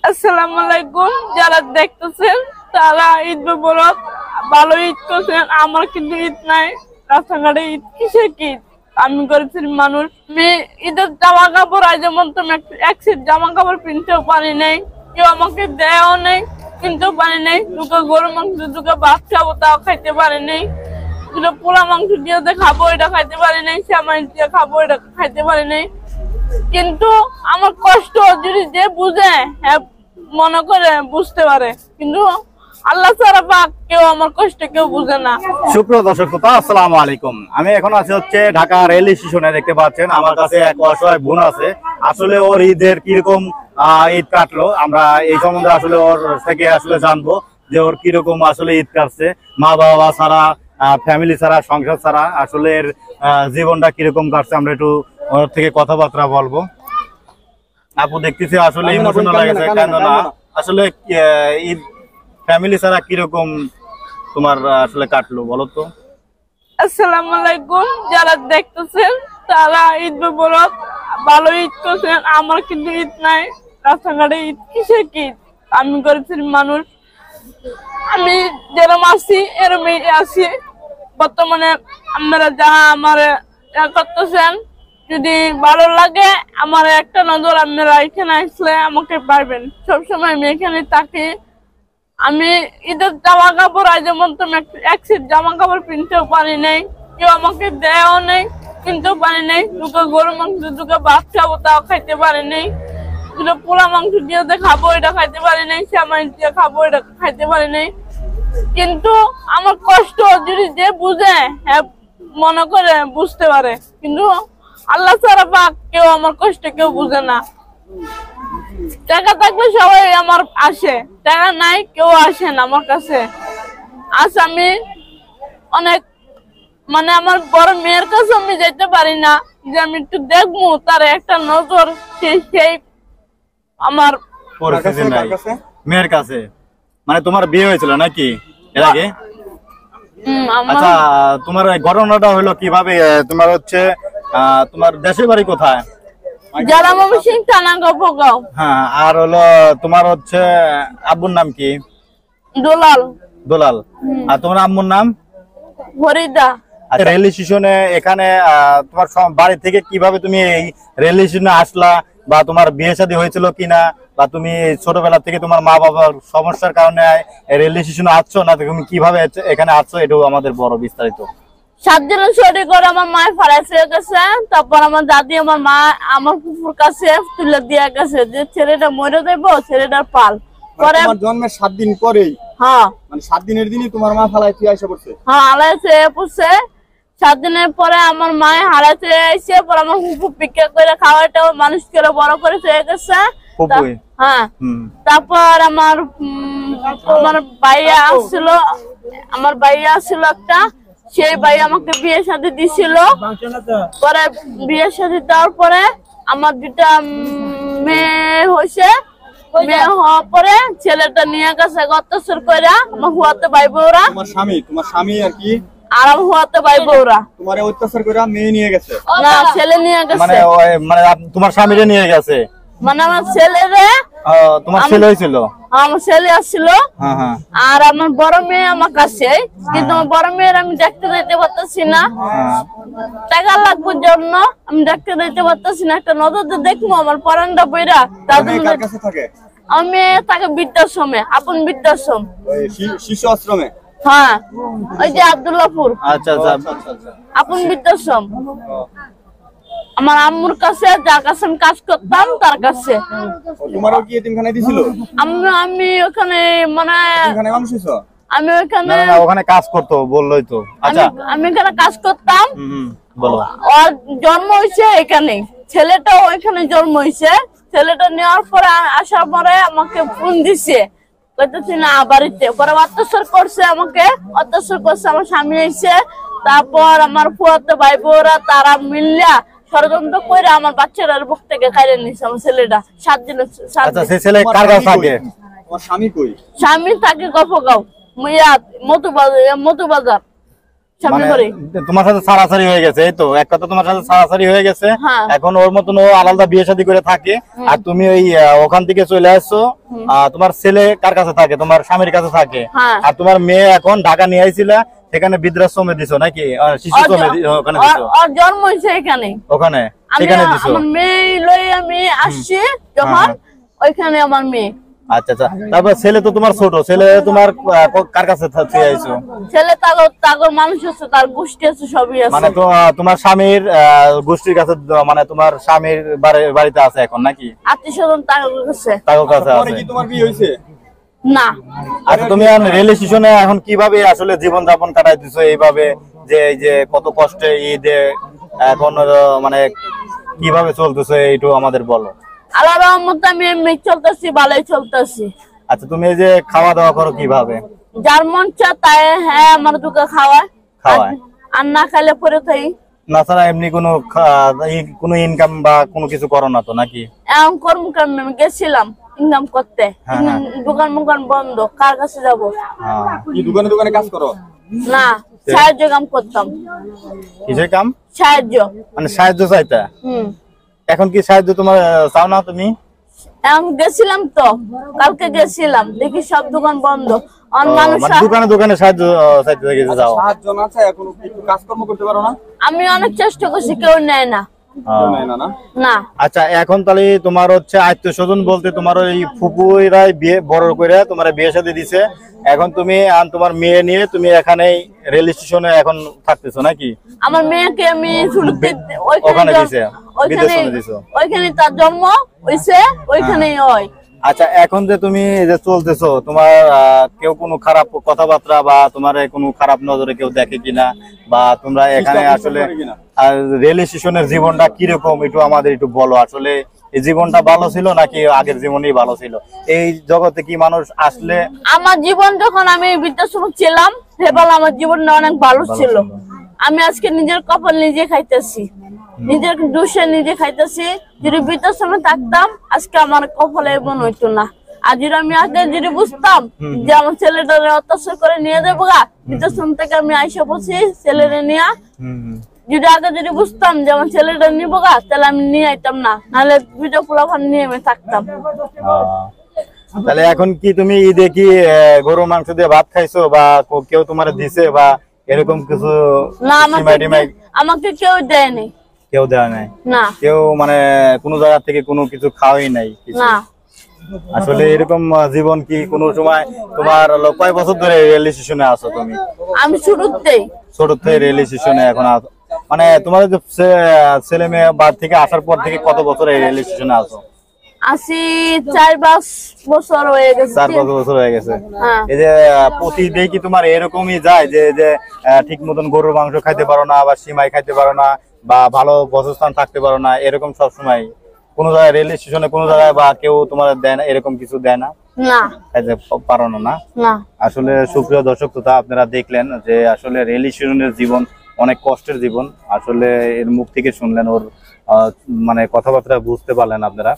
আসসালামু আলাইকুম। যারা দেখতেছেন তারা ঈদ মুবারক, ভালো ঈদ করছেন। আমার কিন্তু ঈদ নাই, রাস্তাঘাটে ঈদ কিসের ঈদ? আমি গরিব মানুষ, আমি ঈদের জামা কাপড় আজ যেমন তুমি এক সেট জামা কাপড় কিনতেও পারি নাই, কেউ আমাকে দেয়ও নেই, কিনতেও পারি নাই। দুটো গরু মাংস, দুটো ভাত খাবো তাও খাইতে পারি নাই, দুটো পোলা মাংস দিয়ে খাবো এটা খাইতে পারি নাই, শ্যামাই দিয়ে খাবো এটা খাইতে পারি নাই। কিন্তু আমার কষ্ট যদি যে বুঝে, হ্যাঁ মনে করে বুঝতে পারে, কিন্তু আল্লাহ ছাড়া পাক কেউ আমার কষ্ট কেউ বুঝে না। সুপ্রিয় দর্শক শ্রোতা, আসসালামু আলাইকুম। আমি এখন আছি হচ্ছে ঢাকা রেল স্টেশনে। দেখতে পাচ্ছেন আমার কাছে এক অসহায় বোন আছে। আসলে ওর ঈদের কিরকম ঈদ কাটলো, আমরা এই সম্বন্ধে আসলে ওর থেকে আসলে জানবো যে ওর কিরকম আসলে ঈদ কাটছে, মা বাবা ছাড়া, ফ্যামিলি ছাড়া, সংসার ছাড়া আসলে এর জীবনটা কিরকম কাটছে। আমরা একটু ওর থেকে কথাবার্তা বলবো। আপু দেখতেছি আসলে ইমোশনাল লাগছে, কেন না আসলে ঈদ ফ্যামিলি ছাড়া কিরকম তোমার আসলে কাটলো বলো তো? আসসালামু আলাইকুম। যারা দেখতেছেন তারা ঈদ মুবারক, ভালো ঈদ করছেন। আমার কিন্তু ঈদ নাই, রাস্তাঘাটে ঈদ কিসের ঈদ? আমি গরিব মানুষ, আমি যেরকম আছি এরকমই আছি। বর্তমানে আপনারা যারা আমার করতেছেন, যদি ভালো লাগে আমার একটা নজর, আপনারা এখানে আসলে আমাকে পারবেন। সবসময় আমি এখানে থাকি। আমি ঈদের জামা কাপড় আজ যেমন তুমি এক সেট জামা কাপড় কিনতেও পারি নাই, কেউ আমাকে দেয়ও নেই, কিনতেও পারি নাই। দুটো গরু মাংস, দুটো ভাত খাবো তাও খাইতে পারি নাই, দুটো পোলা মাংস দিয়ে খাবো এটা খাইতে পারি নাই, শ্যামাই দিয়ে খাবো এটা খাইতে পারি নাই। কিন্তু আমার কষ্ট যদি যে বুঝে, হ্যাঁ মনে করে বুঝতে পারে, কিন্তু আল্লাহ ছাড়া পাক কেউ আমার কষ্ট কেউ বুঝে না। টাকা থাকলে সবাই আমার আসে, টাকা নাই কেউ আসেন আমার কাছে। আজ আমি অনেক মানে আমার বড় মেয়ের কাছে আমি যেতে পারি না, যে আমি একটু দেখবো তার একটা নজর, সেই আমার মেয়ের কাছে। মানে তোমার বিয়ে হয়েছিল নাকি এর আগে? আচ্ছা, তোমার ঘটনাটা হলো কিভাবে? তোমার হচ্ছে তোমার দেশের বাড়ি কোথায়? হ্যাঁ, আর হলো তোমার হচ্ছে আব্বুর নাম কি? দোলাল। দোলাল। আর তোমার আম্মুর নাম? ফরিদা। রেল স্টেশনে এখানে তোমার বাড়ি থেকে কিভাবে তুমি এই রেল স্টেশনে আসলা, বা তোমার বিয়ে শাদী হয়েছিল কিনা, বা তুমি ছোটবেলা থেকে তোমার মা বাবার সমস্যার কারণে রেল স্টেশনে আসছো, না তুমি কিভাবে এখানে আসছো, এটাও আমাদের বড় বিস্তারিত। 7 দিন ছুটি করে আমার মায়ের ফারাইছে গেছে, তারপর আমার দাদি আমার মা আমার ফুফুর কাছে তুলে দিয়ে গেছে যে ছেলেটা মরে যাবো, ছেলেটার পাল পরে। তোমার জন্মের 7 দিন পরেই? হ্যাঁ, মানে 7 দিনের দিনই তোমার মা ফালাইতে এসে পড়ছে? হ্যাঁ, হারাইছে পড়ছে। 7 দিনের পরে আমার মায়ের হারাইছে এসে পর আমার ফুফু পিকে করে খাওয়াটা মানুষ করে বড় করে চলে গেছে। হ্যাঁ, তারপর আমার ভাইয়া আসছিল, আমার ভাইয়া আসছিল একটা, সেই ভাই আমাকে বিয়ে শাদী দিছিল। পরে বিয়ে শাদী দেওয়ার পরে আমার 2টা মেয়ে হয়েছে। মেয়ে হওয়ার পরে ছেলেটা নিয়ে গেছে অত্যাচার করে আমার হুয়াতে ভাই বউরা। তোমার স্বামী আর কি? আর আমার হুয়াতে ভাই বউরা তোমারে অত্যাচার করে মেয়ে নিয়ে গেছে? না, ছেলে নিয়ে গেছে। মানে তোমার স্বামীরে নিয়ে গেছে? মানে আমার ছেলেরে। তোমার ছেলে হয়েছিল? আমার ছেলে আসছিল। আর আমার বড় মেয়ে আমার কাছে, কিন্তু আমার বড় মেয়ের আমি দেখতে দিতে পারতেছি না, টাকা লাগবে জন্য আমি দেখতে দিতে পারতেছি না। একটা নজর দেখবো আমার পরানটা বইরা, আমি তাকে বৃদ্ধাশ্রমে, আপন বৃদ্ধাশ্রম, শিশু আশ্রমে। হ্যাঁ, ওই যে আব্দুল্লাহপুর। আচ্ছা আচ্ছা, আপন বৃদ্ধাশ্রম। আমার আম্মুর কাছে, যার কাছে আমি কাজ করতাম তার কাছে। তোমারও কি এতিমখানায় দিছিল? আমি ওখানে মানে আমি ওখানে কাজ করতো বললোই তো। আচ্ছা, আমি এখানে কাজ করতাম। বলো। ওর জন্ম হয়েছে এখানে, ছেলেটাও এখানে জন্ম হয়েছে। ছেলেটা নেওয়ার পরে আসার পরে আমাকে ফোন দিছে, কইতেছি না বাড়িতে। পরে অত্যাচার করছে আমাকে, অত্যাচার করছে আমার স্বামী হয়েছে। তারপর আমার ফুয়াতো ভাই বউরা তারা মিল্লা ষড়যন্ত্র করে আমার বাচ্চাটার বুক থেকে খাইয়ে নিছে আমার ছেলেটা 7 দিন। আচ্ছা, সেই ছেলে কার কাছে থাকে? তোমার স্বামী কই? স্বামী থাকে গফগাঁও, মতুবাজার। স্বামী মানে করে। তোমার সাথে ছাড়াছাড়ি হয়ে গেছে, এই তো এক কথা, তোমার সাথে ছাড়াছাড়ি হয়ে গেছে। হ্যাঁ। এখন ওর মতন ও আলাদা বিয়ে শাদী করে থাকে, আর তুমি ওই ওখান থেকে চলে আসছো। তোমার ছেলে কার কাছে থাকে? তোমার স্বামীর কাছে থাকে। হ্যাঁ। আর তোমার মেয়ে এখন ঢাকা নিয়ে আইছিলা, সেখানে বৃদ্ধাশ্রমে দিছো নাকি? শিশুশ্রমে ওখানে দিছো? ওর জন্ম হয়েছে এখানে। ওখানে আমি সেখানে দিছো? আমার মেয়ে লই আমি আসছি যখন, ওইখানে আমার মেয়ে। আচ্ছা আচ্ছা। তারপর ছেলে তো তোমার ছোট, ছেলে তোমার কার কাছে থেকে আইছো? ছেলে তাগর মানুষ আছে, তার গোষ্ঠী আছে, সবই আছে। মানে তো তোমার স্বামীর গোষ্ঠীর কাছে, মানে তোমার স্বামীর বাড়িতে আছে এখন নাকি? আত্মীয় স্বজন তাগর কাছে। তার কাছে পরে আছে। কি তোমার বিয়ে হয়েছে? না, আচ্ছা, তুমি রেল স্টেশনে এখন কিভাবে আসলে জীবন যাপন কাটাইতেছো এইভাবে, যে এই যে কত কষ্টে ঈদে এখন মানে কিভাবে চলতেছে একটু আমাদের বলো। আল্লাহর রহমতে আমি এমনি চলতেছি, ভালোই চলতেছি। আচ্ছা, তুমি এই যে খাওয়া দাওয়া করো কিভাবে? যার মন চা তাই, হ্যাঁ, আমার দুটো খাওয়ায়। খাওয়ায়? আর না খাইলে পরে থাই। তাছাড়া এমনি কোনো ইনকাম বা কোনো কিছু করো না তো নাকি? এখন কর্মকাণ্ড আমি গেছিলাম ইনকাম করতে, হ্যাঁ, হ্যাঁ। দোকান বন্ধ, কার কাছে যাব? হ্যাঁ। কি দোকানে দোকানে কাজ করো? না, সাহায্য কাম করতাম। কিসের কাম? সাহায্য। মানে সাহায্য চাইতা? হুম। এখন কি সাহায্য তোমার চাও না তুমি? এখন গেছিলাম তো, কালকে গেছিলাম, দেখি সব দোকান বন্ধ। অন মানুষ মানে দোকানে দোকানে সাহায্য চাইতে গেছে, যাও? সাহায্য না চাই এখন একটু কাজকর্ম করতে পারো না? আমি অনেক চেষ্টা করছি, কেউ নেয় না। নাই না না। না, আচ্ছা, এখন তাহলে তোমার হচ্ছে আত্মীয় স্বজন বলতে তোমার ওই ফুপুরাই বিয়ে বড় করে তোমার বিয়ে শাদী দিছে। এখন তুমি তোমার মেয়ে নিয়ে তুমি এখানেই রেল স্টেশনে এখন থাকতেছো নাকি? আমার মেয়েকে আমি শুরুতে ওখানে দিছে? বৃদ্ধাশ্রমে দিছো? ওইখানে তার জন্ম হয়েছে, ওইখানেই হয়। আচ্ছা, এখন যে তুমি যে চলতেছো, তোমার কেউ কোনো খারাপ কথাবার্তা বা তোমার কোনো খারাপ নজরে কেউ দেখে কিনা, বা তোমরা এখানে আসলে রেল স্টেশনের জীবনটা কিরকম একটু আমাদের একটু বলো। আসলে এই জীবনটা ভালো ছিল নাকি আগের জীবনই ভালো ছিল? এই জগতে কি মানুষ আসলে? আমার জীবন যখন আমি বৃদ্ধাশ্রমে ছিলাম, সেবেলা আমার জীবনটা অনেক ভালো ছিল। আমি আজকে নিজের কপাল নিজে খাইতেছি, নিজের দুষে নিজে খাইতেছি। যদি বৃদ্ধাশ্রমে থাকতাম, আজকে আমার কপালে এমন হইতো না। আর যদি আমি আগে যদি বুঝতাম যে আমার ছেলেটা অত্যাচার করে নিয়ে যাবো গা, বৃদ্ধাশ্রম থেকে আমি আইসা বসি ছেলেরে নিয়ে, যদি আগে যদি বুঝতাম যে আমার ছেলেটা নিবো গা, তাহলে আমি নিয়ে আইতাম না, নাহলে ভিডিও পোলাফান নিয়ে আমি থাকতাম। তাহলে এখন কি তুমি ঈদে কি গরু মাংস দিয়ে ভাত খাইছো, বা কেউ তোমার দিছে বা এরকম কিছু? না, আমাকে কেউ দেয়নি। কেউ দেওয়া নাই? না, কেউ মানে কোনো জায়গা থেকে কোনো কিছু খাওয়াই নাই কিছু? না। আসলে এরকম জীবন কি কোনো সময় তোমার কয় বছর ধরে রেল স্টেশনে আছো তুমি? আমি শুরুতেই ছোট থেকে রেল স্টেশনে এখন আছো, মানে তোমার যে ছেলে মেয়ে বাড়ি থেকে আসার পর থেকে কত বছর এই রেল স্টেশনে আছো? আসি 4-5 বছর হয়ে গেছে। 4-5 বছর হয়ে গেছে। হ্যাঁ। এই যে প্রতিদিন কি তোমার এরকমই যায় যে ঠিক মতন গরুর মাংস খাইতে পারো না, বা সিমাই খাইতে পারো না, বা ভালো বসস্থান থাকতে পারো না, এরকম সবসময় কোন জায়গায় রেল স্টেশনে কোন জায়গায় বা কেউ তোমার দেয় না, এরকম কিছু দেয় না? না, খাইতে পারো না? না। আসলে সুপ্রিয় দর্শক শ্রোতা, আপনারা দেখলেন যে আসলে রেল স্টেশনের জীবন অনেক কষ্টের জীবন। আসলে এর মুখ থেকে শুনলেন, ওর মানে কথাবার্তা বুঝতে পারলেন আপনারা।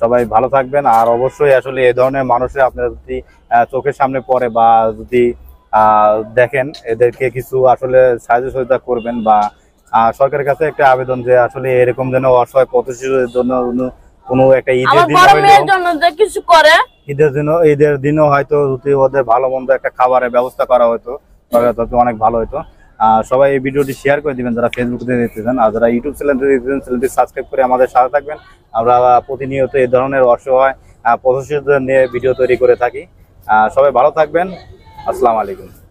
সবাই ভালো থাকবেন। আর অবশ্যই আসলে এই ধরনের মানুষের আপনারা যদি চোখের সামনে পড়ে বা যদি দেখেন, এদেরকে কিছু আসলে সাহায্য সহযোগিতা করবেন, বা সরকারের কাছে একটা আবেদন যে আসলে এরকম যেন অসহায় পথশিশুদের জন্য কোনো একটা ঈদের দিন কিছু করে, ঈদের দিনও হয়তো যদি ওদের ভালো মন্দ একটা খাবারের ব্যবস্থা করা হতো, তবে অনেক ভালো হতো। সবাই এই ভিডিওটি শেয়ার করে দিবেন যারা ফেসবুক থেকে দেখতেছেন, আর যারা ইউটিউব চ্যানেলটি সাবস্ক্রাইব করে আমাদের সাথে থাকবেন। আমরা প্রতিনিয়ত এই ধরনের অসহায় পথশিশুদের নিয়ে ভিডিও তৈরি করে থাকি। সবাই ভালো থাকবেন। আসসালামু আলাইকুম।